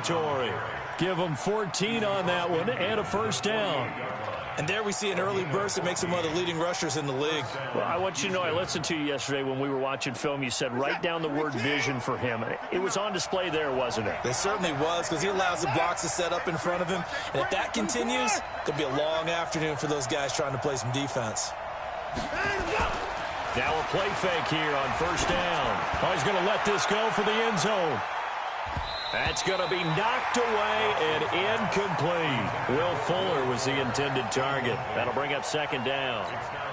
territory. Give them 14 on that one and a first down. And there we see an early burst that makes him one of the leading rushers in the league. Well, I want you to know, I listened to you yesterday when we were watching film. You said write down the word vision for him. It was on display there, wasn't it? It certainly was, because he allows the blocks to set up in front of him. And if that continues, it'll be a long afternoon for those guys trying to play some defense. Now a play fake here on first down. Oh, he's going to let this go for the end zone. That's going to be knocked away and incomplete. Will Fuller was the intended target. That'll bring up second down.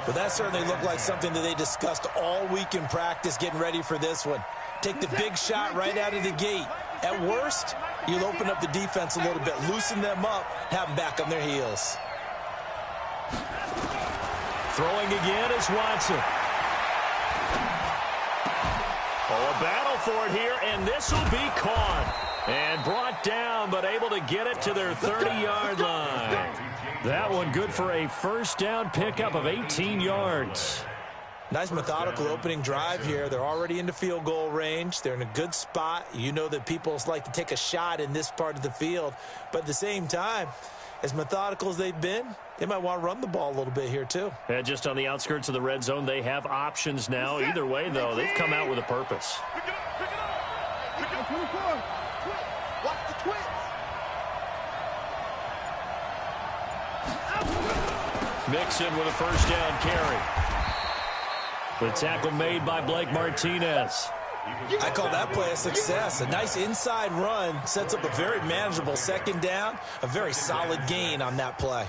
Well, that certainly looked like something that they discussed all week in practice, getting ready for this one. Take the big shot right out of the gate. At worst, you'll open up the defense a little bit, loosen them up, have them back on their heels. Throwing again is Watson. Oh, a battle for it here, and this will be caught. And brought down, but able to get it to their 30-yard line. That one good for a first down pickup of 18 yards. Nice methodical opening drive here. They're already into field goal range. They're in a good spot. You know that people like to take a shot in this part of the field. But at the same time, as methodical as they've been, they might want to run the ball a little bit here too. And just on the outskirts of the red zone, they have options now. Either way, though, they've come out with a purpose. Mixon with a first down carry. The tackle made by Blake Martinez. I call that play a success. A nice inside run sets up a very manageable second down. A very solid gain on that play.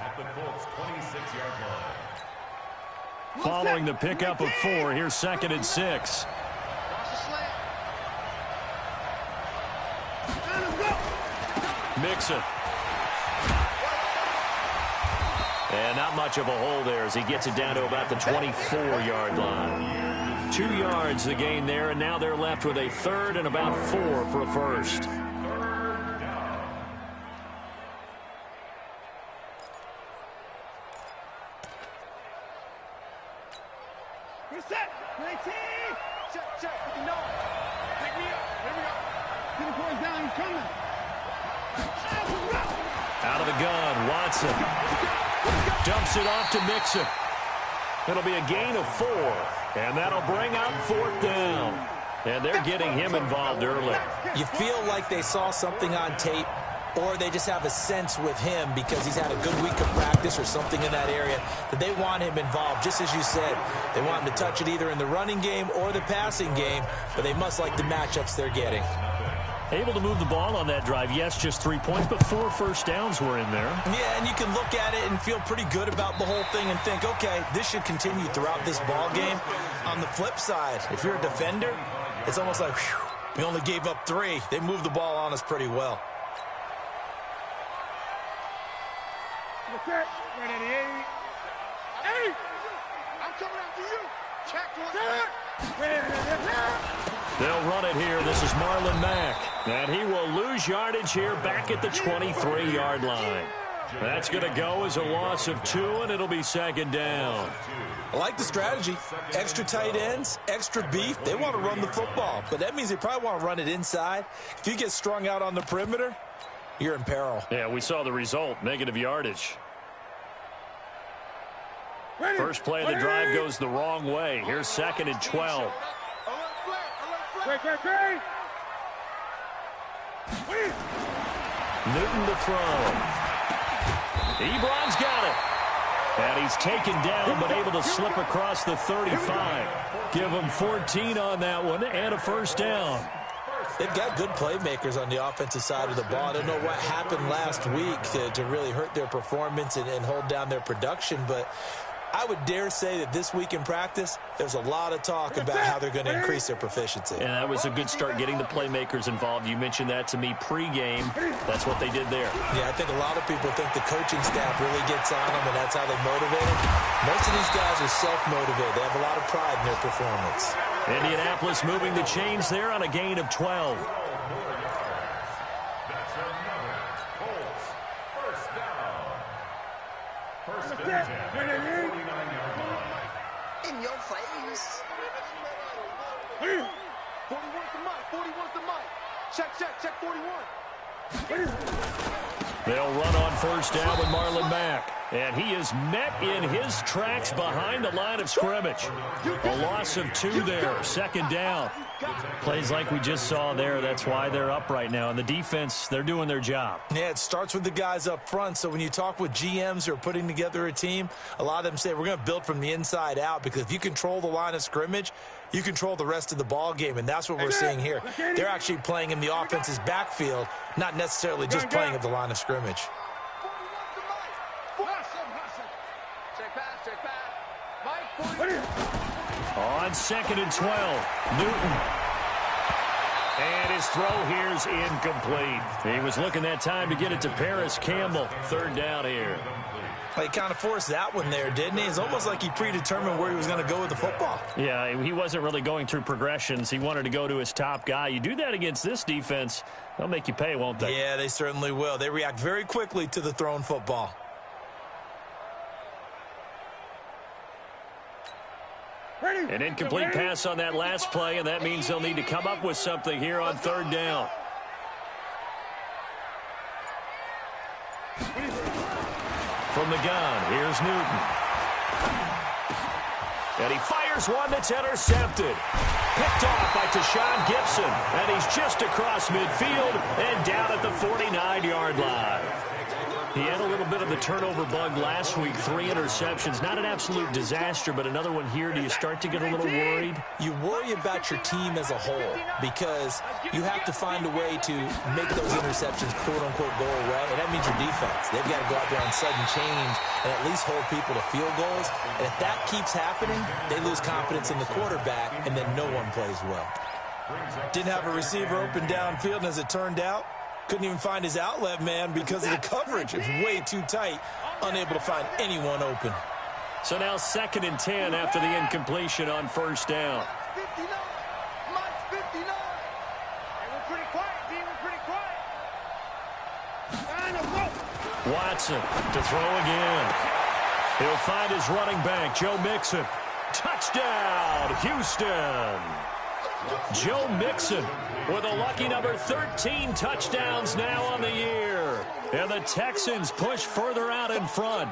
Following the pickup of 4, here's 2nd and 6. Mixon. And not much of a hole there as he gets it down to about the 24-yard line. 2 yards the gain there, and now they're left with a 3rd and about 4 for a first. Out of the gun, Watson. Dumps it off to Mixon. It'll be a gain of 4, and that'll bring up 4th down. And they're getting him involved early. You feel like they saw something on tape, or they just have a sense with him because he's had a good week of practice or something in that area that they want him involved. Just as you said, they want him to touch it either in the running game or the passing game, but they must like the matchups they're getting. Able to move the ball on that drive. Yes, just 3 points, but 4 first downs were in there. Yeah, and you can look at it and feel pretty good about the whole thing and think, okay, this should continue throughout this ball game. On the flip side, if you're a defender, it's almost like, whew, we only gave up 3. They moved the ball on us pretty well. Hey, I'm coming after you. Check They'll run it here. This is Marlon Mack. And he will lose yardage here back at the 23-yard line. That's going to go as a loss of 2, and it'll be 2nd down. I like the strategy. Extra tight ends, extra beef. They want to run the football, but that means they probably want to run it inside. If you get strung out on the perimeter, you're in peril. Yeah, we saw the result, negative yardage. First play of the drive goes the wrong way. Here's 2nd and 12. Newton to throw. Ebron's got it. And he's taken down but able to slip across the 35. Give him 14 on that one and a first down. They've got good playmakers on the offensive side of the ball. I don't know what happened last week to really hurt their performance and hold down their production, but I would dare say that this week in practice, there's a lot of talk about how they're going to increase their proficiency. And that was a good start getting the playmakers involved. You mentioned that to me pregame. That's what they did there. Yeah, I think a lot of people think the coaching staff really gets on them, and that's how they motivate them. Most of these guys are self-motivated. They have a lot of pride in their performance. Indianapolis moving the chains there on a gain of 12. In your face. 41's the mic. 41's the mic. Check, 41. They'll run on first down with Marlon Mack. And he is met in his tracks behind the line of scrimmage. A loss of 2 there, second down. Plays like we just saw there. That's why they're up right now. And the defense, they're doing their job. Yeah, it starts with the guys up front. So when you talk with GMs who are putting together a team, a lot of them say we're going to build from the inside out, because if you control the line of scrimmage, you control the rest of the ball game, and that's what we're seeing here. They're actually playing in the offense's backfield, not necessarily just playing at the line of scrimmage. On 2nd and 12, Newton. And his throw here's incomplete. He was looking that time to get it to Paris Campbell. 3rd down here. He kind of forced that one there, didn't he? It's almost like he predetermined where he was going to go with the football. Yeah, he wasn't really going through progressions. He wanted to go to his top guy. You do that against this defense, they'll make you pay, won't they? Yeah, they certainly will. They react very quickly to the thrown football. An incomplete pass on that last play, and that means they'll need to come up with something here on 3rd down. From the gun, here's Newton. And he fires one that's intercepted. Picked off by Tashawn Gibson. And he's just across midfield and down at the 49-yard line. He had a little bit of the turnover bug last week, 3 interceptions. Not an absolute disaster, but another one here. Do you start to get a little worried? You worry about your team as a whole, because you have to find a way to make those interceptions, quote-unquote, go away, and that means your defense. They've got to go out there on sudden change and at least hold people to field goals. And if that keeps happening, they lose confidence in the quarterback, and then no one plays well. Didn't have a receiver open downfield, and as it turned out, couldn't even find his outlet man because of the coverage. It's way too tight, unable to find anyone open. So now 2nd and 10 after the incompletion on first down. 59. Mike's 59. Hey, we're pretty quiet, D. We're pretty quiet. Watson to throw again. He'll find his running back, Joe Mixon. Touchdown, Houston. Joe Mixon with a lucky number 13 touchdowns now on the year. And the Texans push further out in front.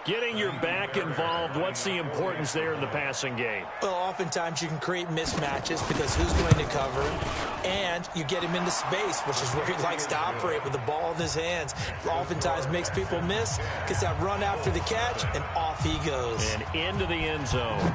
Getting your back involved, what's the importance there in the passing game? Well, oftentimes you can create mismatches because who's going to cover him, and you get him into space, which is where he likes to operate with the ball in his hands. Oftentimes makes people miss, gets that run after the catch, and off he goes. And into the end zone.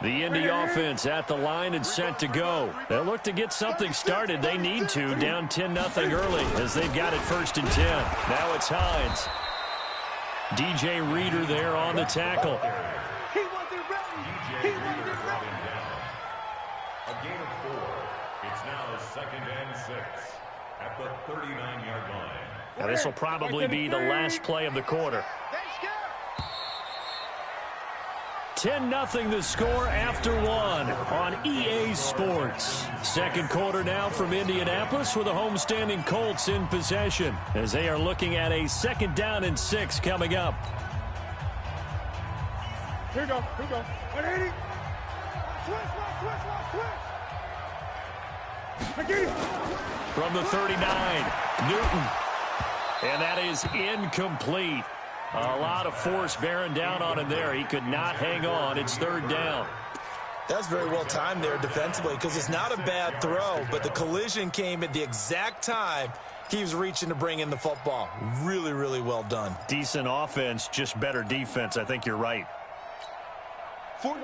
The Indy offense at the line and set to go. They'll look to get something started. They need to, down 10-0 early as they've got it 1st and 10. Now it's Hines. DJ Reader there on the tackle. He wasn't ready. He wasn't ready. A gain of 4. It's now 2nd and 6 at the 39-yard line. Now this will probably be the last play of the quarter. 10-0 the score after 1 on EA Sports. Second quarter now from Indianapolis with the homestanding Colts in possession as they are looking at a 2nd down and 6 coming up. Here we go. 180. Switch. From the 39, Newton. And that is incomplete. A lot of force bearing down on him there. He could not hang on. It's 3rd down. That's very well timed there defensively, because it's not a bad throw, but the collision came at the exact time he was reaching to bring in the football. Really, really well done. Decent offense, just better defense. I think you're right.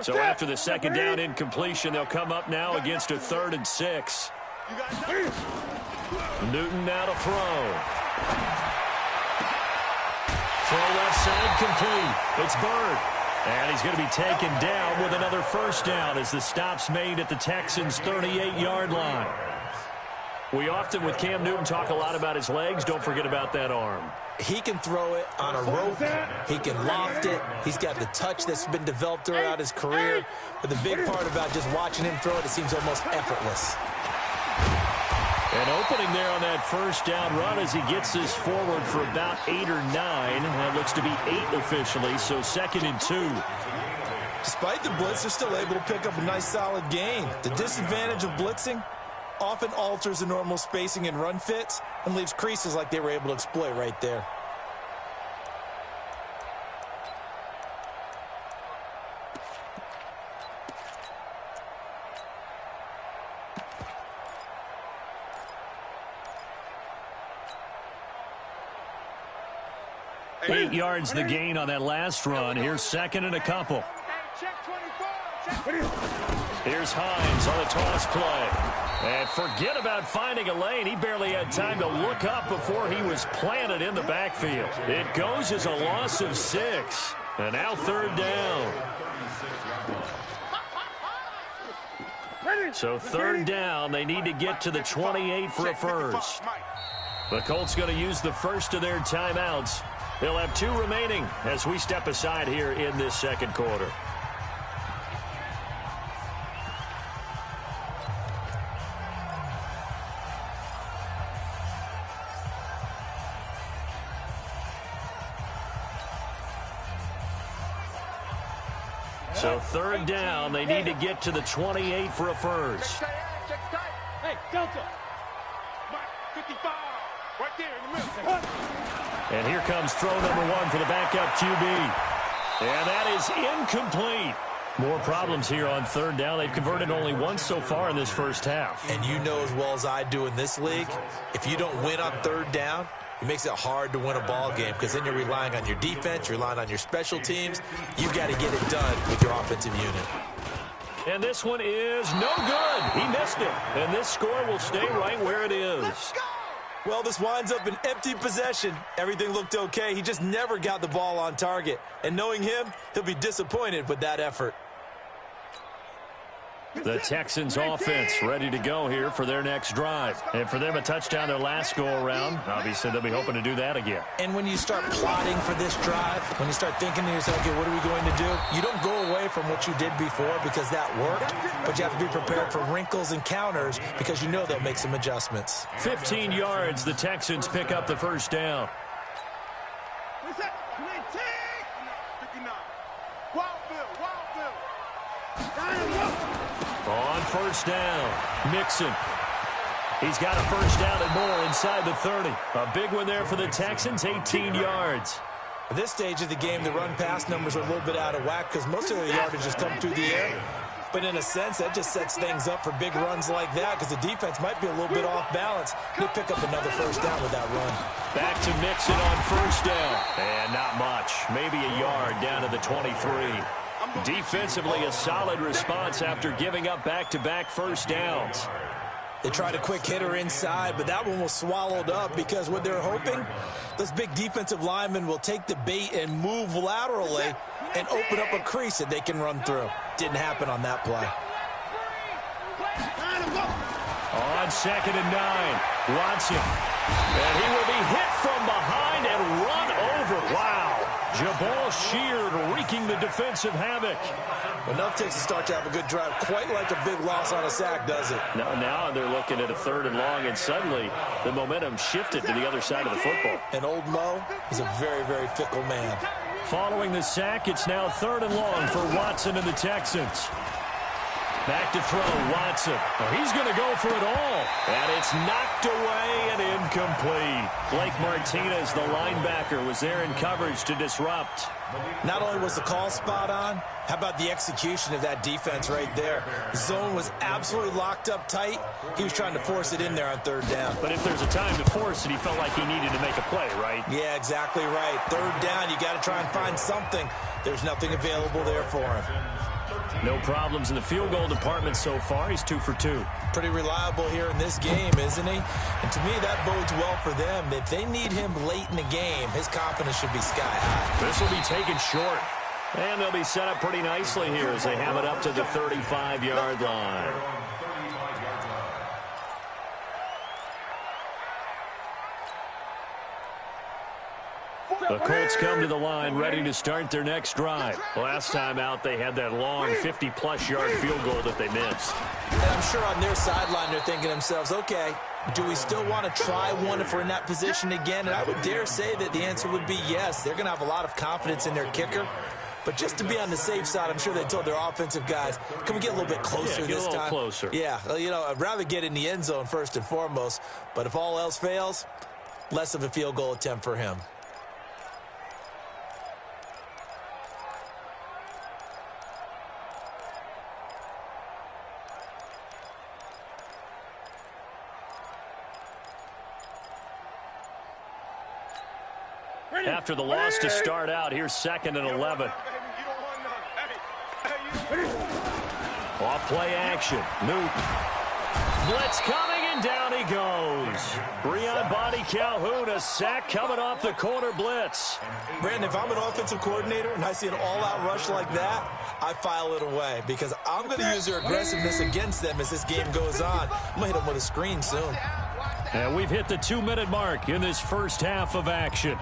So after the 2nd down incompletion, they'll come up now against a 3rd and 6. Newton now to throw. Throw left side complete. It's Bird. And he's going to be taken down with another 1st down as the stop's made at the Texans' 38-yard line. We often, with Cam Newton, talk a lot about his legs. Don't forget about that arm. He can throw it on a rope. He can loft it. He's got the touch that's been developed throughout his career. But the big part about just watching him throw it, it seems almost effortless. An opening there on that first down run as he gets this forward for about 8 or 9. That looks to be 8 officially, so 2nd and 2. Despite the blitz, they're still able to pick up a nice solid gain. The disadvantage of blitzing often alters the normal spacing and run fits and leaves creases like they were able to exploit right there. Eight yards the gain on that last run. Here's 2nd and a couple. Here's Hines on the toss play. And forget about finding a lane. He barely had time to look up before he was planted in the backfield. It goes as a loss of 6. And now 3rd down. So 3rd down, they need to get to the 28 for a first. The Colts going to use the first of their timeouts. They'll have 2 remaining as we step aside here in this 2nd quarter. So 3rd down, they need to get to the 28 for a first. Hey, Delta. 55. Right there in the middle. And here comes throw number 1 for the backup QB. And that is incomplete. More problems here on 3rd down. They've converted only once so far in this first half. And you know as well as I do in this league, if you don't win on 3rd down, it makes it hard to win a ball game because then you're relying on your defense, you're relying on your special teams. You've got to get it done with your offensive unit. And this one is no good. He missed it. And this score will stay right where it is. Well, this winds up an empty possession. Everything looked okay. He just never got the ball on target. And knowing him, he'll be disappointed with that effort. The Texans offense ready to go here for their next drive. And for them, a touchdown their last go-around. Obviously, they'll be hoping to do that again. And when you start plotting for this drive, when you start thinking to yourself, okay, what are we going to do? You don't go away from what you did before because that worked, but you have to be prepared for wrinkles and counters because you know they'll make some adjustments. 15 yards, the Texans pick up the first down. On first down, Mixon. He's got a first down and more inside the 30. A big one there for the Texans, 18 yards. At this stage of the game, the run-pass numbers are a little bit out of whack because most of their yardage has come through the air. But in a sense, that just sets things up for big runs like that because the defense might be a little bit off balance. They pick up another first down with that run. Back to Mixon on first down. And not much. Maybe a yard down to the 23. Defensively, a solid response after giving up back-to-back first downs. They tried a quick hitter inside, but that one was swallowed up because what they're hoping, those big defensive linemen will take the bait and move laterally and open up a crease that they can run through. Didn't happen on that play. On 2nd and 9, Watson. And he will be hit from behind and run over. Wow. Jabal Sheard wreaking the defensive havoc. Enough takes to start to have a good drive. Quite like a big loss on a sack, does it? Now they're looking at a 3rd and long, and suddenly the momentum shifted to the other side of the football. And old Mo is a very, very fickle man. Following the sack, it's now 3rd and long for Watson and the Texans. Back to throw, Watson. Oh, he's going to go for it all. And it's knocked away and incomplete. Blake Martinez, the linebacker, was there in coverage to disrupt. Not only was the call spot on, how about the execution of that defense right there? Zone was absolutely locked up tight. He was trying to force it in there on 3rd down. But if there's a time to force it, he felt like he needed to make a play, right? Yeah, exactly right. 3rd down, you got to try and find something. There's nothing available there for him. No problems in the field goal department so far. He's 2 for 2. Pretty reliable here in this game, isn't he? And to me, that bodes well for them. If they need him late in the game, his confidence should be sky high. This will be taken short. And they'll be set up pretty nicely here as they have it up to the 35-yard line. The Colts come to the line ready to start their next drive. Last time out, they had that long 50-plus yard field goal that they missed. And I'm sure on their sideline they're thinking to themselves, okay, do we still want to try one if we're in that position again? And I would dare say that the answer would be yes. They're going to have a lot of confidence in their kicker. But just to be on the safe side, I'm sure they told their offensive guys, can we get a little bit closer this time? Closer. Yeah, well, you know, I'd rather get in the end zone first and foremost. But if all else fails, less of a field goal attempt for him. After the loss to start out, here's 2nd and 11. Off play action. Newton. Blitz coming, and down he goes. Breon Body Calhoun, a sack coming off the corner blitz. Brandon, if I'm an offensive coordinator and I see an all-out rush like that, I file it away because I'm going to use their aggressiveness against them as this game goes on. I'm going to hit them with a screen soon. And we've hit the 2-minute mark in this first half of action.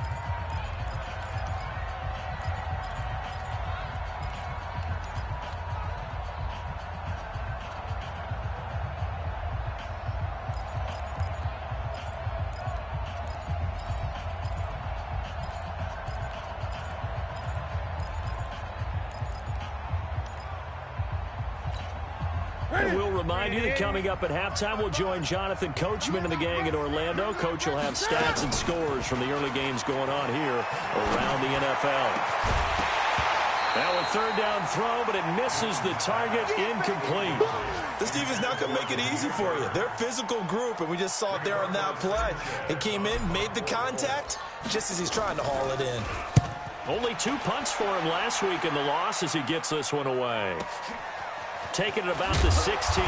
We'll remind you that coming up at halftime, we'll join Jonathan Coachman and the gang in Orlando. Coach will have stats and scores from the early games going on here around the NFL. Now a third down throw, but it misses the target, incomplete. This defense not going to make it easy for you. They're a physical group, and we just saw it there on that play. He came in, made the contact, just as he's trying to haul it in. Only 2 punts for him last week in the loss as he gets this one away. Taking it about the 16.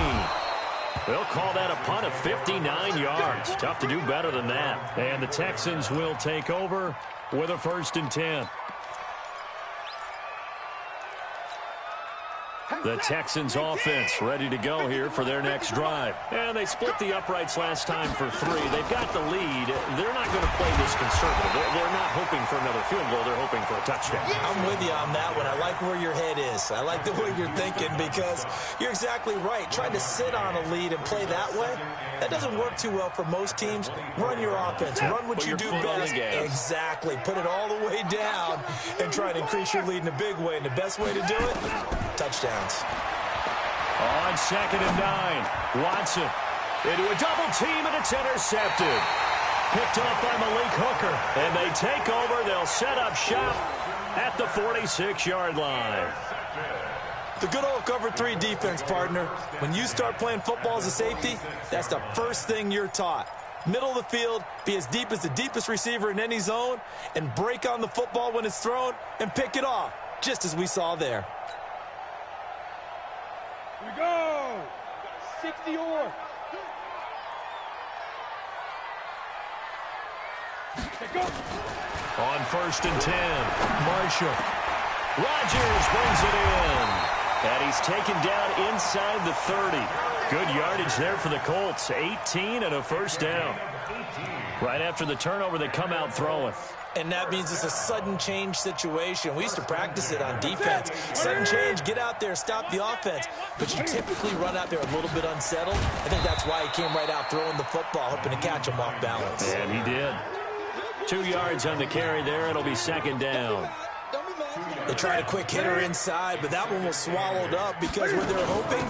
They'll call that a punt of 59 yards. Tough to do better than that. And the Texans will take over with a 1st and 10. The Texans offense ready to go here for their next drive. And they split the uprights last time for 3. They've got the lead. They're not going to play this conservative. They're not hoping for another field goal. They're hoping for a touchdown. I'm with you on that one. I like where your head is. I like the way you're thinking because you're exactly right. Trying to sit on a lead and play that way, that doesn't work too well for most teams. Run your offense. Run what you do best. Exactly. Put it all the way down and try to increase your lead in a big way. And the best way to do it, touchdowns. On 2nd and 9, Watson into a double team, and it's intercepted. Picked off by Malik Hooker, and they take over. They'll set up shop at the 46-yard line. The good old cover 3 defense, partner. When you start playing football as a safety, that's the first thing you're taught. Middle of the field, be as deep as the deepest receiver in any zone, and break on the football when it's thrown and pick it off, just as we saw there. Here we go. 60 or. Go. On 1st and 10, Marshall. Rodgers brings it in. And he's taken down inside the 30. Good yardage there for the Colts. 18 and a 1st down. Right after the turnover, they come out throwing. And that means it's a sudden change situation. We used to practice it on defense. Sudden change, get out there, stop the offense. But you typically run out there a little bit unsettled. I think that's why he came right out throwing the football, hoping to catch him off balance. And he did. 2 yards on the carry there. It'll be 2nd down. They tried a quick hitter inside, but that one was swallowed up because what they're hoping,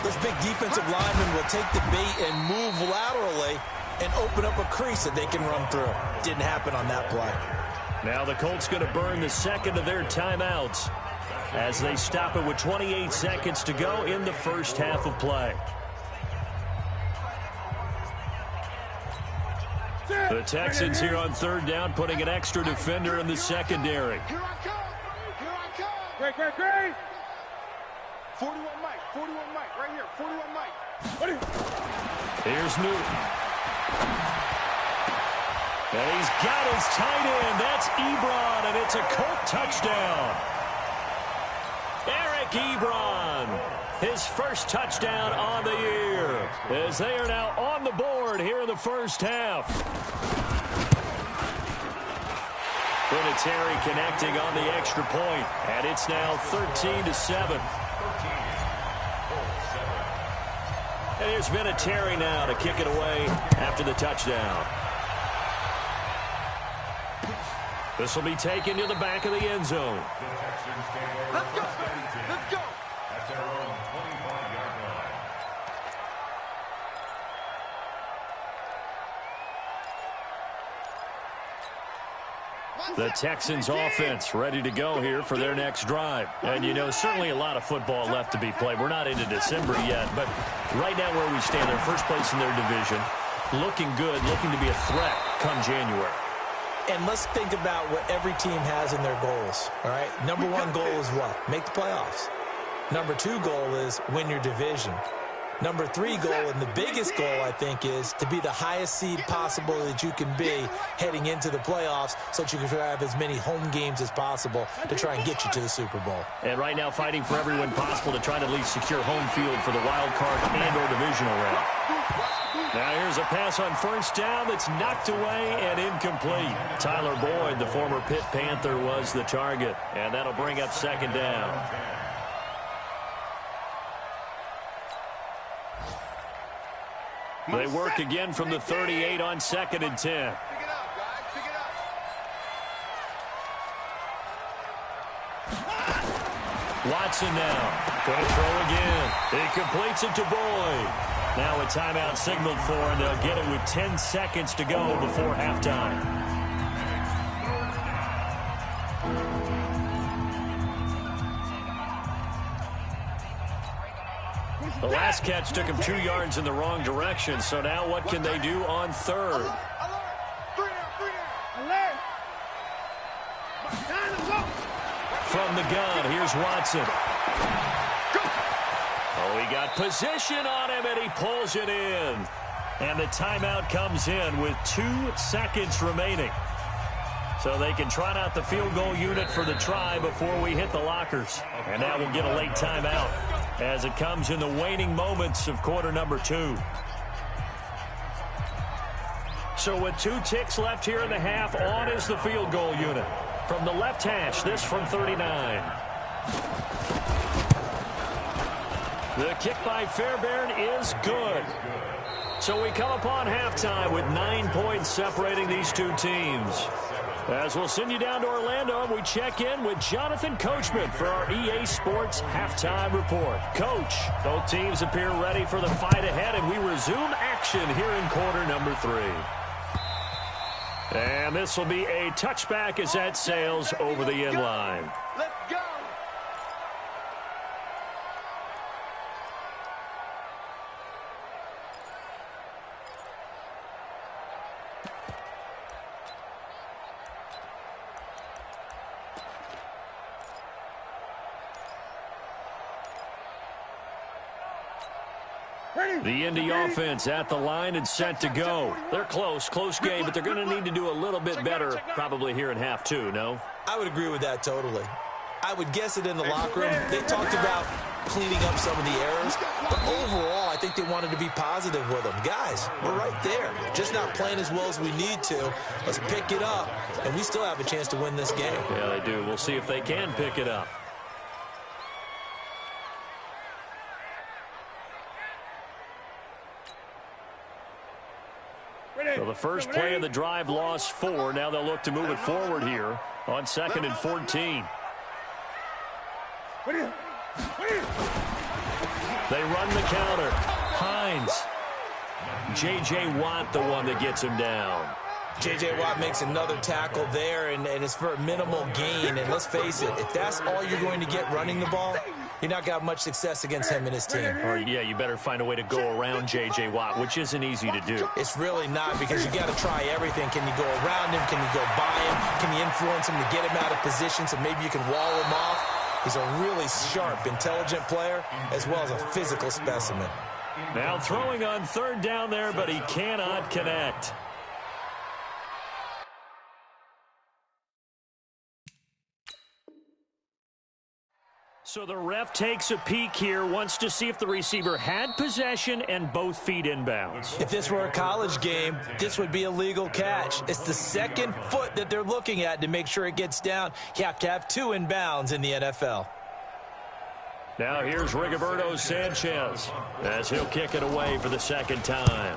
those big defensive linemen will take the bait and move laterally and open up a crease that they can run through. Didn't happen on that play. Now the Colts going to burn the 2nd of their timeouts as they stop it with 28 seconds to go in the first half of play. The Texans here on 3rd down, putting an extra defender in the secondary. Here I come. Here I come. Great. 41 Mike, right here. 41 Mike. Here's Newton. And he's got his tight end. That's Ebron, and it's a Colt touchdown. Eric Ebron, his first touchdown on the year, as they are now on the board here in the first half. Terry connecting on the extra point, and it's now 13-7. And here's Terry now to kick it away after the touchdown. This will be taken to the back of the end zone. Let's go. Let's go. At their own 25-yard line. The Texans offense ready to go here for their next drive. And, you know, certainly a lot of football left to be played. We're not into December yet, but right now where we stand, they're first place in their division, looking good, looking to be a threat come January. And let's think about what every team has in their goals, all right? Number one goal is what? Make the playoffs. Number two goal is win your division. Number three goal, and the biggest goal, I think, is to be the highest seed possible that you can be heading into the playoffs so that you can have as many home games as possible to try and get you to the Super Bowl. And right now fighting for every win possible to try to at least secure home field for the wild card and or divisional round. Now here's a pass on first down that's knocked away and incomplete. Tyler Boyd, the former Pitt Panther, was the target, and that'll bring up second down. They work again from the 38 on 2nd and 10. Pick it up, guys. Pick it up. Watson now. Going to throw again. He completes it to Boyd. Now a timeout signaled for, and they'll get it with 10 seconds to go before halftime. The last catch took him 2 yards in the wrong direction, so now what can they do on third? Alert. 3 down. Alert. Time to go. From the gun, here's Watson. Oh, he got position on him, and he pulls it in. And the timeout comes in with 2 seconds remaining. So they can trot out the field goal unit for the try before we hit the lockers. And now we'll get a late timeout as it comes in the waning moments of quarter number 2. So with 2 ticks left here in the half, on is the field goal unit. From the left hash, this from 39. The kick by Fairbairn is good. So we come upon halftime with 9 points separating these two teams. As we'll send you down to Orlando, and we check in with Jonathan Coachman for our EA Sports Halftime Report. Coach, both teams appear ready for the fight ahead, and we resume action here in quarter number 3. And this will be a touchback as that sails over the end line. Let's go. The Indy offense at the line and set to go. They're close game, but they're going to need to do a little bit better probably here in half 2, no? I would agree with that totally. I would guess it in the locker room. They talked about cleaning up some of the errors, but overall, I think they wanted to be positive with them. Guys, we're right there. Just not playing as well as we need to. Let's pick it up, and we still have a chance to win this game. Yeah, they do. We'll see if they can pick it up. So the first play of the drive lost 4. Now they'll look to move it forward here on 2nd and 14. They run the counter. Hines. J.J. Watt, the one that gets him down. J.J. Watt makes another tackle there, and it's for a minimal gain. And let's face it, if that's all you're going to get running the ball, you're not going to have much success against him and his team. Or, yeah, you better find a way to go around J.J. Watt, which isn't easy to do. It's really not, because you got to try everything. Can you go around him? Can you go by him? Can you influence him to get him out of position so maybe you can wall him off? He's a really sharp, intelligent player, as well as a physical specimen. Now throwing on 3rd down there, but he cannot connect. So the ref takes a peek here, wants to see if the receiver had possession and both feet inbounds. If this were a college game, this would be a legal catch. It's the second foot that they're looking at to make sure it gets down. You have to have two inbounds in the NFL. Now here's Rigoberto Sanchez as he'll kick it away for the second time.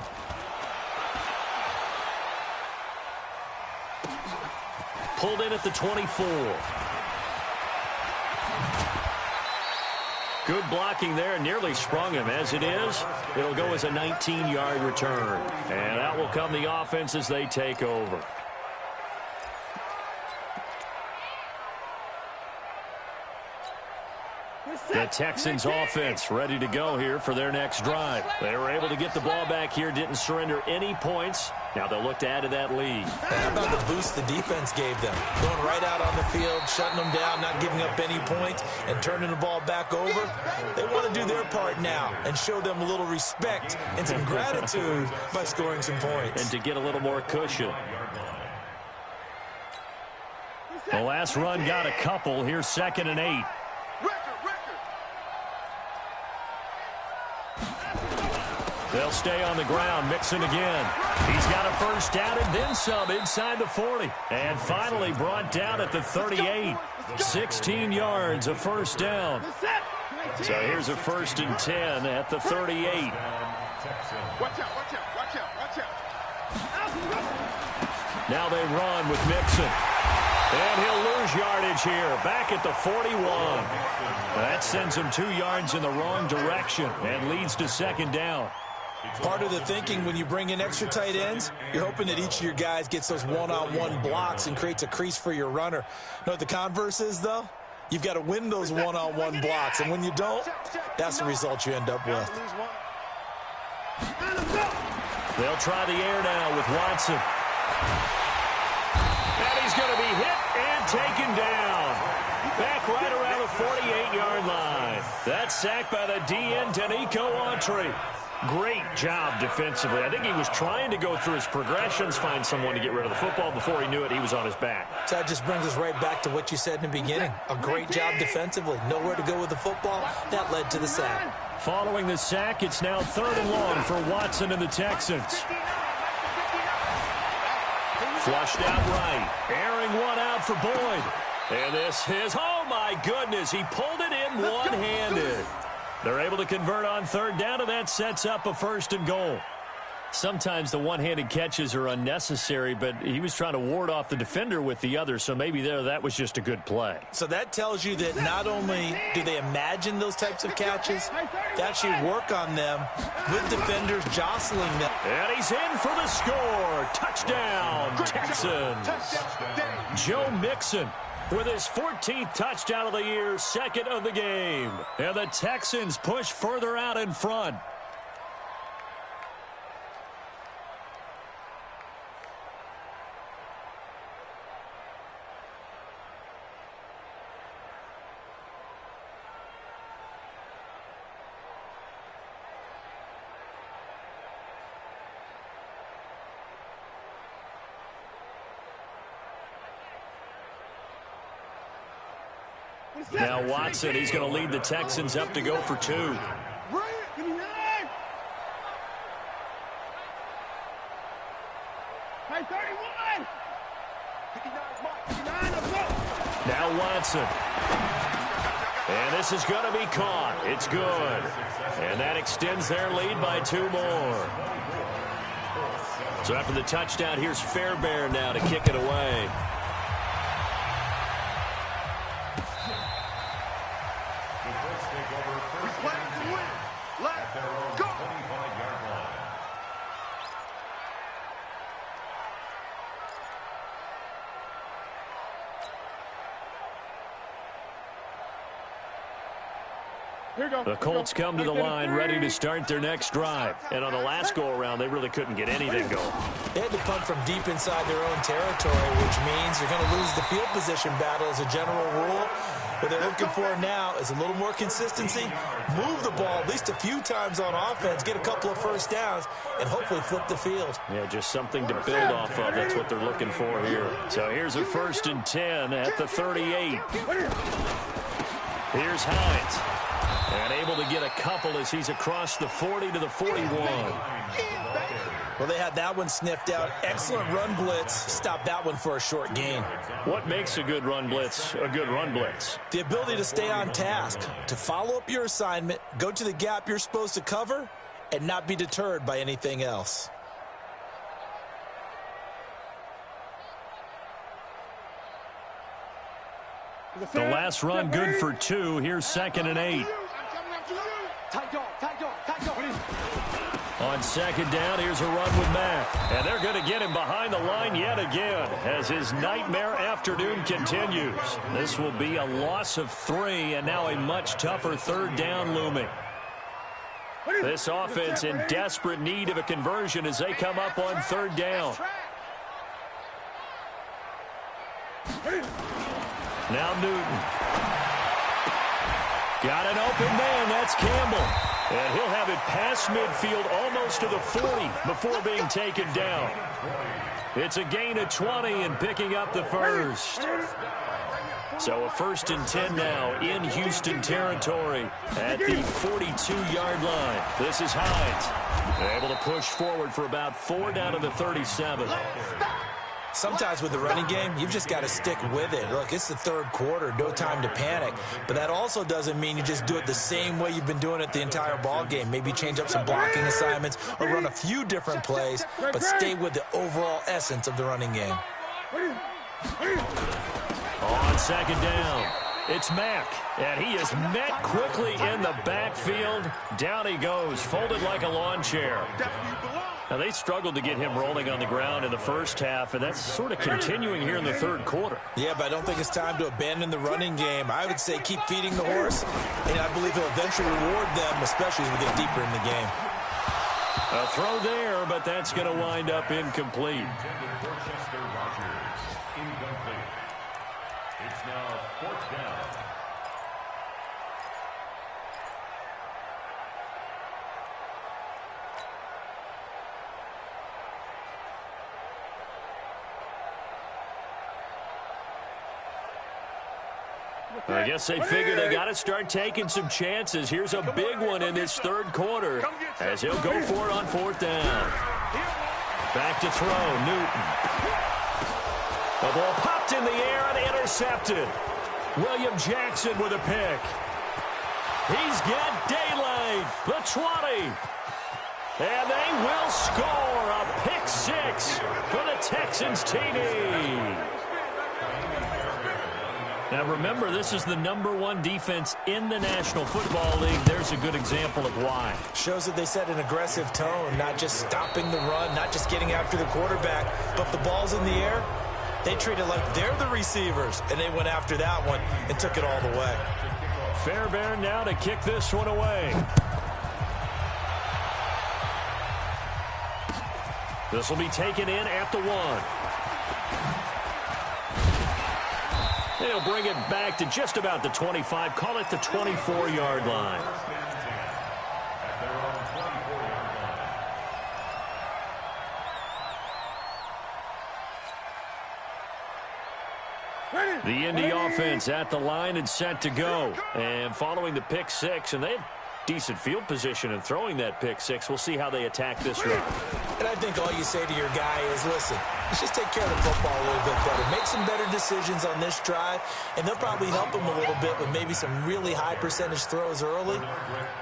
Pulled in at the 24. Good blocking there, nearly sprung him. As it is, it'll go as a 19-yard return. And out will come the offense as they take over. The Texans offense ready to go here for their next drive. They were able to get the ball back here, didn't surrender any points. Now they'll look to add to that lead. How about the boost the defense gave them? Going right out on the field, shutting them down, not giving up any points, and turning the ball back over. They want to do their part now and show them a little respect and some gratitude by scoring some points. And to get a little more cushion. The last run got a couple. Here's 2nd and 8. They'll stay on the ground. Mixon again. He's got a first down and then some inside the 40. And finally brought down at the 38. 16 yards, a first down. So here's a 1st and 10 at the 38. Watch out, watch out, watch out, watch out. Now they run with Mixon. And he'll lose yardage here. Back at the 41. That sends him 2 yards in the wrong direction and leads to 2nd down. Part of the thinking when you bring in extra tight ends, you're hoping that each of your guys gets those one-on-one blocks and creates a crease for your runner. You know what the converse is, though? You've got to win those one-on-one blocks, and when you don't, that's the result you end up with. They'll try the air now with Watson. And he's going to be hit and taken down. Back right around the 48-yard line. That's sacked by the DN, Danico Autry. Great job defensively. I think he was trying to go through his progressions, find someone to get rid of the football. Before he knew it, he was on his back. So that just brings us right back to what you said in the beginning. A great job defensively. Nowhere to go with the football. That led to the sack. Following the sack, it's now 3rd and long for Watson and the Texans. Flushed out right. Airing one out for Boyd. And this is, oh my goodness, he pulled it in one-handed. They're able to convert on 3rd down, and that sets up a 1st and goal. Sometimes the one-handed catches are unnecessary, but he was trying to ward off the defender with the other, so maybe that was just a good play. So that tells you that not only do they imagine those types of catches, they actually work on them with defenders jostling them. And he's in for the score. Touchdown, Texans. Joe Mixon with his 14th touchdown of the year, 2nd of the game. And the Texans push further out in front. Now Watson, he's going to lead the Texans up to go for 2. Now Watson. And this is going to be caught. It's good. And that extends their lead by 2 more. So after the touchdown, here's Fairbairn now to kick it away. The Colts come to the line ready to start their next drive. And on the last go-around, they really couldn't get anything going. They had to punt from deep inside their own territory, which means you're going to lose the field position battle as a general rule. What they're looking for now is a little more consistency, move the ball at least a few times on offense, get a couple of first downs, and hopefully flip the field. Yeah, just something to build off of. That's what they're looking for here. So here's a 1st and 10 at the 38. Here's Hines. And able to get a couple as he's across the 40 to the 41. Well, they had that one sniffed out. Excellent run blitz. Stopped that one for a short gain. What makes a good run blitz a good run blitz? The ability to stay on task, to follow up your assignment, go to the gap you're supposed to cover, and not be deterred by anything else. The last run good for 2. Here's 2nd and 8. On 2nd down, here's a run with Mack. And they're going to get him behind the line yet again as his nightmare afternoon continues. This will be a loss of 3 and now a much tougher 3rd down looming. This offense in desperate need of a conversion as they come up on 3rd down. Now Newton. Got an open man. That's Campbell. And he'll have it past midfield almost to the 40 before being taken down. It's a gain of 20 and picking up the first. So a 1st and 10 now in Houston territory at the 42-yard line. This is Hines. Able to push forward for about 4 down to the 37. Sometimes with the running game, you've just got to stick with it. Look, it's the 3rd quarter, no time to panic. But that also doesn't mean you just do it the same way you've been doing it the entire ball game. Maybe change up some blocking assignments or run a few different plays, but stay with the overall essence of the running game. On 2nd down, it's Mack, and he is met quickly in the backfield. Down he goes, folded like a lawn chair. Now, they struggled to get him rolling on the ground in the first half, and that's sort of continuing here in the 3rd quarter. Yeah, but I don't think it's time to abandon the running game. I would say keep feeding the horse, and I believe he'll eventually reward them, especially as we get deeper in the game. A throw there, but that's going to wind up incomplete. It's now 4th down. I guess they figure they got to start taking some chances. Here's a big one in this 3rd quarter as he'll go for it on 4th down. Back to throw, Newton. The ball popped in the air and intercepted. William Jackson with a pick. He's got daylight, the 20. And they will score a pick 6 for the Texans TD. Now, remember, this is the #1 defense in the National Football League. There's a good example of why. Shows that they set an aggressive tone, not just stopping the run, not just getting after the quarterback, but if the ball's in the air, they treat it like they're the receivers, and they went after that one and took it all the way. Fairbairn now to kick this one away. This will be taken in at the 1. They'll bring it back to just about the 25. Call it the 24-yard line. The Indy offense at the line and set to go. And following the pick 6, and they had decent field position in throwing that pick 6. We'll see how they attack this run. And I think all you say to your guy is, listen, let's just take care of the football a little bit better. Make some better decisions on this drive, and they'll probably help him a little bit with maybe some really high percentage throws early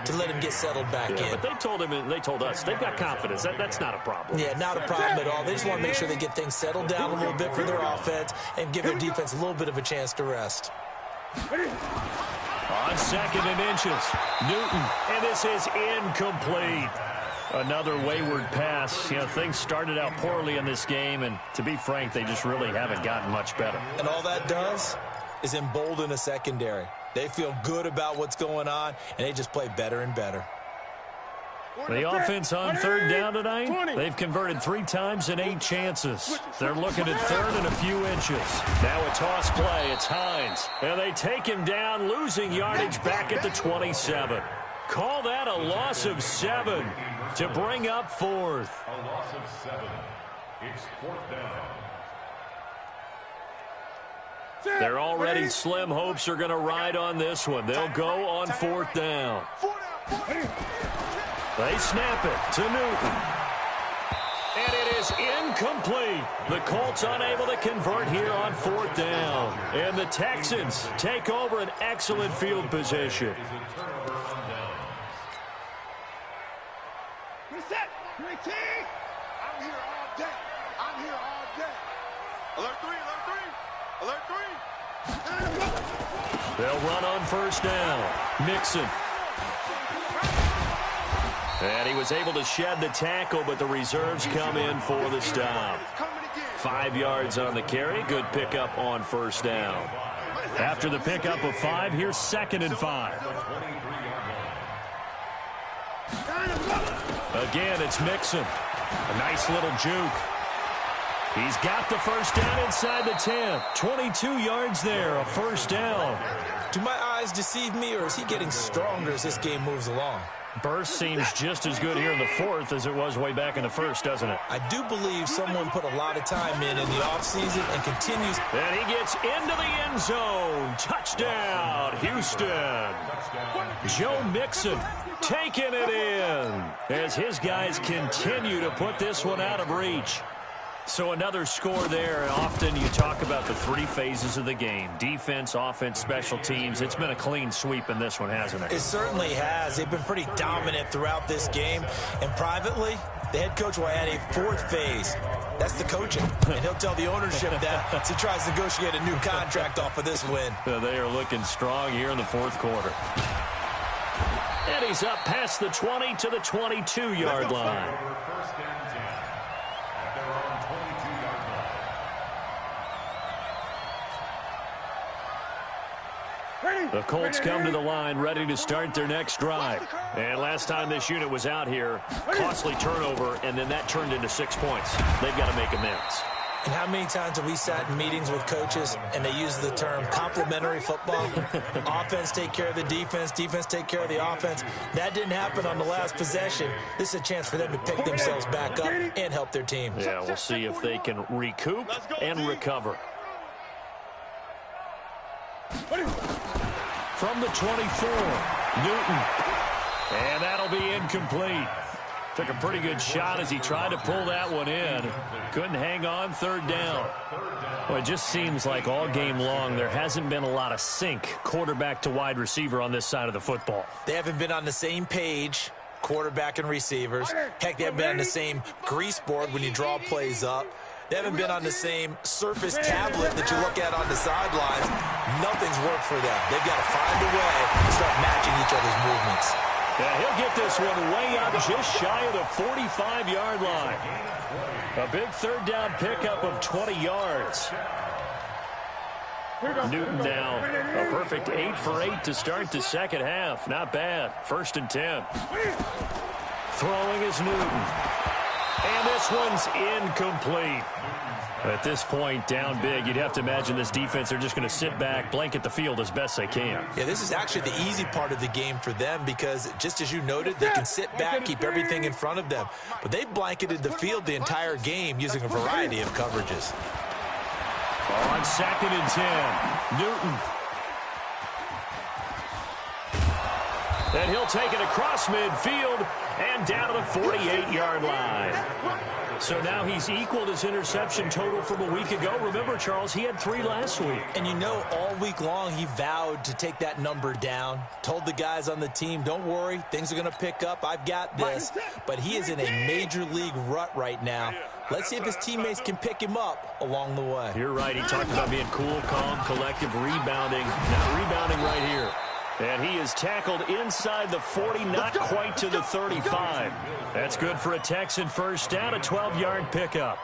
to let him get settled back in. But they told him, and they told us, they've got confidence. That's not a problem. Yeah, not a problem at all. They just want to make sure they get things settled down a little bit for their offense and give their defense a little bit of a chance to rest. On 2nd and inches, Newton, and this is incomplete. Another wayward pass. You know, things started out poorly in this game, and to be frank, they just really haven't gotten much better. And all that does is embolden a secondary. They feel good about what's going on, and they just play better and better. The offense on 3rd down tonight, they've converted 3 times in 8 chances. They're looking at 3rd and a few inches. Now a toss play. It's Hines. And they take him down, losing yardage back at the 27. Call that a loss of 7 to bring up 4th. A loss of 7. It's 4th down. Their already slim hopes are going to ride on this one. They'll go on 4th down. They snap it to Newton. And it is incomplete. The Colts unable to convert here on 4th down. And the Texans take over an excellent field position. Reset. Repeat. I'm here all day. I'm here all day. Alert 3, alert 3, alert 3. They'll run on 1st down. Mixon. And he was able to shed the tackle, but the reserves come in for the stop. 5 yards on the carry. Good pickup on 1st down. After the pickup of 5, here's 2nd and 5. Again, it's Mixon. A nice little juke. He's got the 1st down inside the 10. 22 yards there, a 1st down. Do my eyes deceive me, or is he getting stronger as this game moves along? Burst seems just as good here in the 4th as it was way back in the 1st, doesn't it? I do believe someone put a lot of time in the offseason and continues. And he gets into the end zone. Touchdown, Houston. Joe Mixon taking it in as his guys continue to put this one out of reach. So another score there. Often you talk about the 3 phases of the game. Defense, offense, special teams. It's been a clean sweep in this one, hasn't it? It certainly has. They've been pretty dominant throughout this game. And privately, the head coach will add a 4th phase. That's the coaching. And he'll tell the ownership that as he tries to negotiate a new contract off of this win. They are looking strong here in the 4th quarter. And he's up past the 20 to the 22-yard line. The Colts come to the line ready to start their next drive. And last time this unit was out here, costly turnover, and then that turned into 6 points. They've got to make amends. And how many times have we sat in meetings with coaches and they use the term complementary football? Offense take care of the defense, defense take care of the offense. That didn't happen on the last possession. This is a chance for them to pick themselves back up and help their team. Yeah, we'll see if they can recoup and recover. From the 24, Newton. And that'll be incomplete. Took a pretty good shot as he tried to pull that one in. Couldn't hang on 3rd down. Well, it just seems like all game long there hasn't been a lot of sync quarterback to wide receiver on this side of the football. They haven't been on the same page, quarterback and receivers. Heck, they haven't been on the same grease board when you draw plays up. They haven't been on the same surface tablet that you look at on the sidelines. Nothing's worked for them. They've got to find a way to start matching each other's movements. Yeah, he'll get this one way up just shy of the 45-yard line. A big 3rd down pickup of 20 yards. Newton now a perfect 8 for 8 to start the 2nd half. Not bad. 1st and 10. Throwing is Newton. And this one's incomplete. At this point, down big, you'd have to imagine this defense, they're just going to sit back, blanket the field as best they can. Yeah, this is actually the easy part of the game for them because, just as you noted, they can sit back, keep everything in front of them. But they've blanketed the field the entire game using a variety of coverages. On 2nd and 10, Newton. And he'll take it across midfield and down to the 48-yard line. So now he's equaled his interception total from a week ago. Remember, Charles, he had 3 last week. And you know, all week long he vowed to take that number down. Told the guys on the team, don't worry, things are going to pick up. I've got this. But he is in a major league rut right now. Let's see if his teammates can pick him up along the way. You're right. He talked about being cool, calm, collective, rebounding. Now rebounding right here. And he is tackled inside the 40, not quite to the 35. That's good for a Texan 1st down, a 12-yard pickup.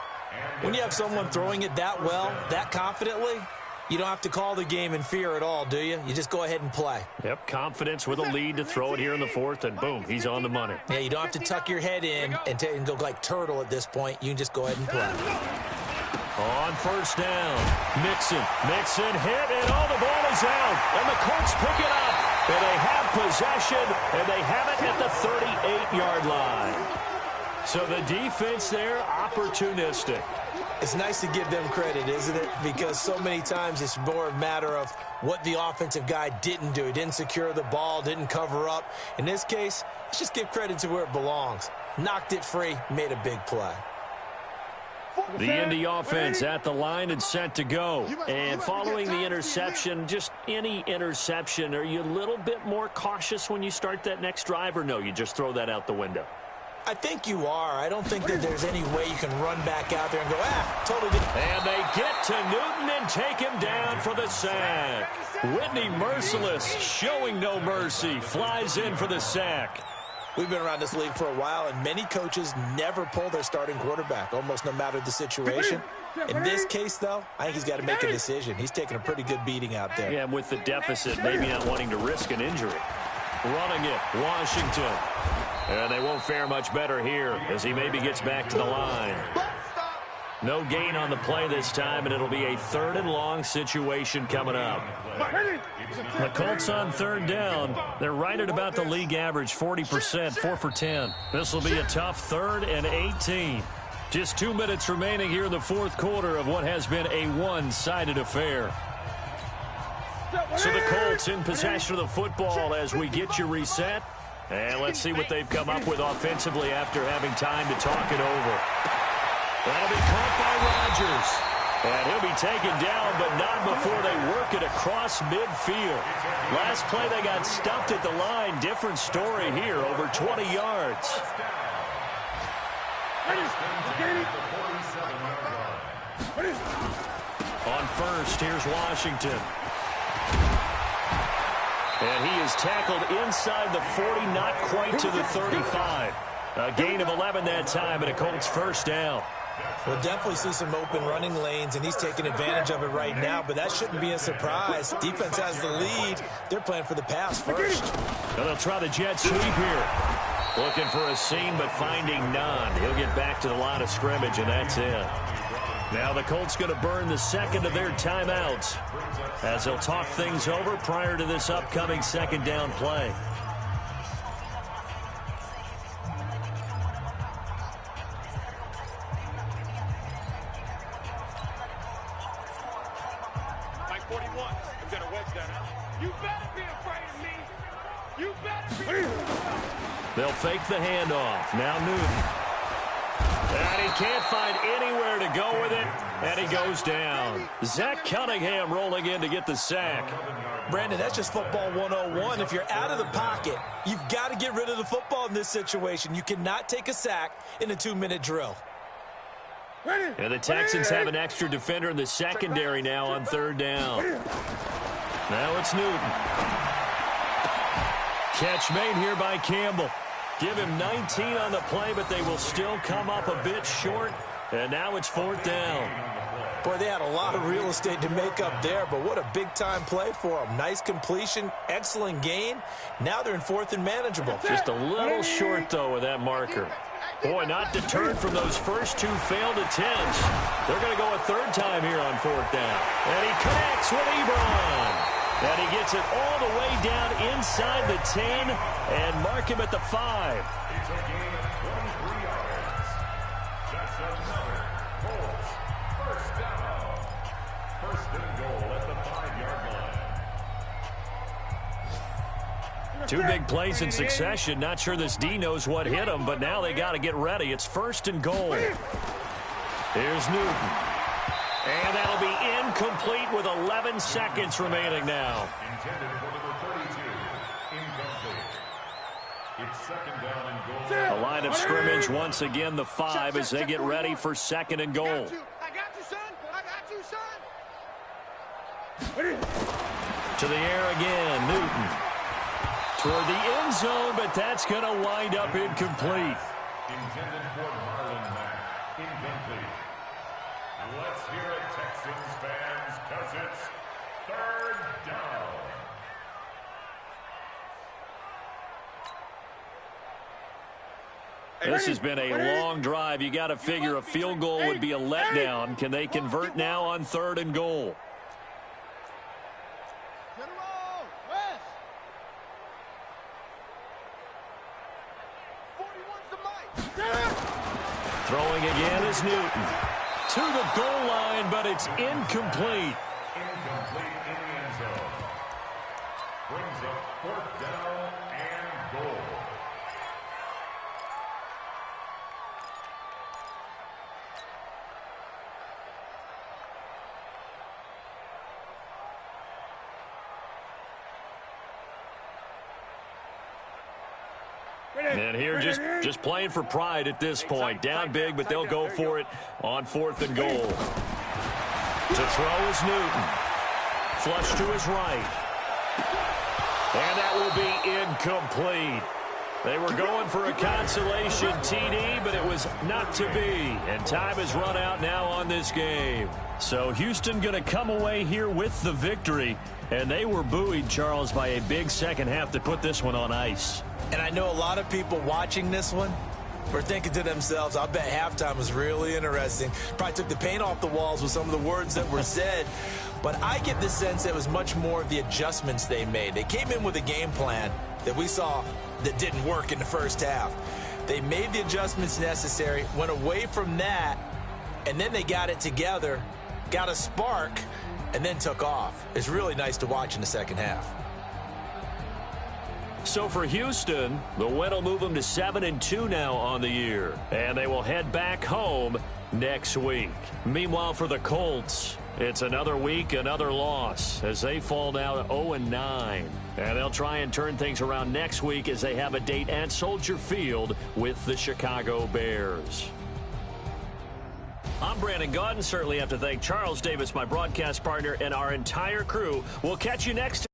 When you have someone throwing it that well, that confidently, you don't have to call the game in fear at all, do you? You just go ahead and play. Yep, confidence with a lead to throw it here in the 4th, and boom, he's on the money. Yeah, you don't have to tuck your head in and go like turtle at this point. You can just go ahead and play. On 1st down, Mixon hit, and all the ball is out. And the Colts pick it up. And they have possession, and they have it at the 38-yard line. So the defense there, opportunistic. It's nice to give them credit, isn't it? Because so many times it's more a matter of what the offensive guy didn't do. He didn't secure the ball, didn't cover up. In this case, let's just give credit to where it belongs. Knocked it free, made a big play. The Indy offense at the line and set to go. And following the interception, just any interception, are you a little bit more cautious when you start that next drive, or no, you just throw that out the window? I think you are. I don't think that there's any way you can run back out there and go, totally. And they get to Newton and take him down for the sack. Whitney Merciless, showing no mercy, flies in for the sack. We've been around this league for a while, and many coaches never pull their starting quarterback, almost no matter the situation. In this case, though, I think he's got to make a decision. He's taking a pretty good beating out there. Yeah, and with the deficit, maybe not wanting to risk an injury. Running it, Washington. And they won't fare much better here as he maybe gets back to the line. No gain on the play this time, and it'll be a 3rd and long situation coming up. The Colts on 3rd down. They're right at about the league average, 40%, 4 for 10. This will be a tough 3rd and 18. Just 2 minutes remaining here in the 4th quarter of what has been a one-sided affair. So the Colts in possession of the football as we get you reset. And let's see what they've come up with offensively after having time to talk it over. That'll be caught by Rodgers. And he'll be taken down, but not before they work it across midfield. Last play, they got stuffed at the line. Different story here, over 20 yards. On 1st, here's Washington. And he is tackled inside the 40, not quite to the 35. A gain of 11 that time, and a Colts 1st down. We'll definitely see some open running lanes, and he's taking advantage of it right now, but that shouldn't be a surprise. Defense has the lead. They're playing for the pass first. And they'll try the jet sweep here. Looking for a seam, but finding none. He'll get back to the line of scrimmage, and that's it. Now the Colts going to burn the 2nd of their timeouts as they'll talk things over prior to this upcoming 2nd down play. They'll fake the handoff. Now Newton. And he can't find anywhere to go with it, and he goes down. Zach Cunningham rolling in to get the sack. Brandon, that's just football 101. If you're out of the pocket, you've got to get rid of the football in this situation. You cannot take a sack in a 2-minute drill. And the Texans have an extra defender in the secondary now on 3rd down. Now it's Newton. Catch made here by Campbell. Give him 19 on the play, but they will still come up a bit short. And now it's 4th down. Boy, they had a lot of real estate to make up there, but what a big-time play for them. Nice completion, excellent gain. Now they're in 4th and manageable. Just a little short, though, with that marker. Boy, not deterred from those first 2 failed attempts. They're going to go a 3rd time here on 4th down. And he connects with Ebron. And he gets it all the way down inside the 10 and mark him at the 5. It's a gain of 23 yards. That's another Colts 1st down. 1st and goal at the 5-yard line. 2 big plays in succession. Not sure this D knows what hit him, but now they got to get ready. It's 1st and goal. Here's Newton. And that'll be incomplete with 11 seconds remaining now. Intended for number 32. Incomplete. It's 2nd down and goal. The line of scrimmage once again the 5 as they get ready for 2nd and goal. I got you, son. I got you, son. To the air again, Newton. Toward the end zone, but that's going to wind up incomplete. Intended for Marlon Mack. Incomplete. Let's hear it, Texans fans, because it's 3rd down. This has been a long drive. You got to figure a field goal would be a letdown. Can they convert now on 3rd and goal? Throwing again is Newton. to the goal line, but it's incomplete. Incomplete in the end zone. Brings up 4th down and goal. And here just playing for pride at this point. Down big, but they'll go for it on 4th and goal. To throw is Newton. Flush to his right. And that will be incomplete. They were going for a consolation TD, but it was not to be. And time has run out now on this game. So Houston going to come away here with the victory. And they were buoyed, Charles, by a big second half to put this one on ice. And I know a lot of people watching this one were thinking to themselves, I bet halftime was really interesting. Probably took the paint off the walls with some of the words that were said. But I get the sense that it was much more of the adjustments they made. They came in with a game plan that we saw that didn't work in the first half. They made the adjustments necessary, went away from that, and then they got it together, got a spark, and then took off. It's really nice to watch in the second half. So for Houston, the win will move them to 7-2 now on the year. And they will head back home next week. Meanwhile, for the Colts, it's another week, another loss as they fall now to 0-9. And they'll try and turn things around next week as they have a date at Soldier Field with the Chicago Bears. I'm Brandon Gaudin. Certainly have to thank Charles Davis, my broadcast partner, and our entire crew. We'll catch you next time.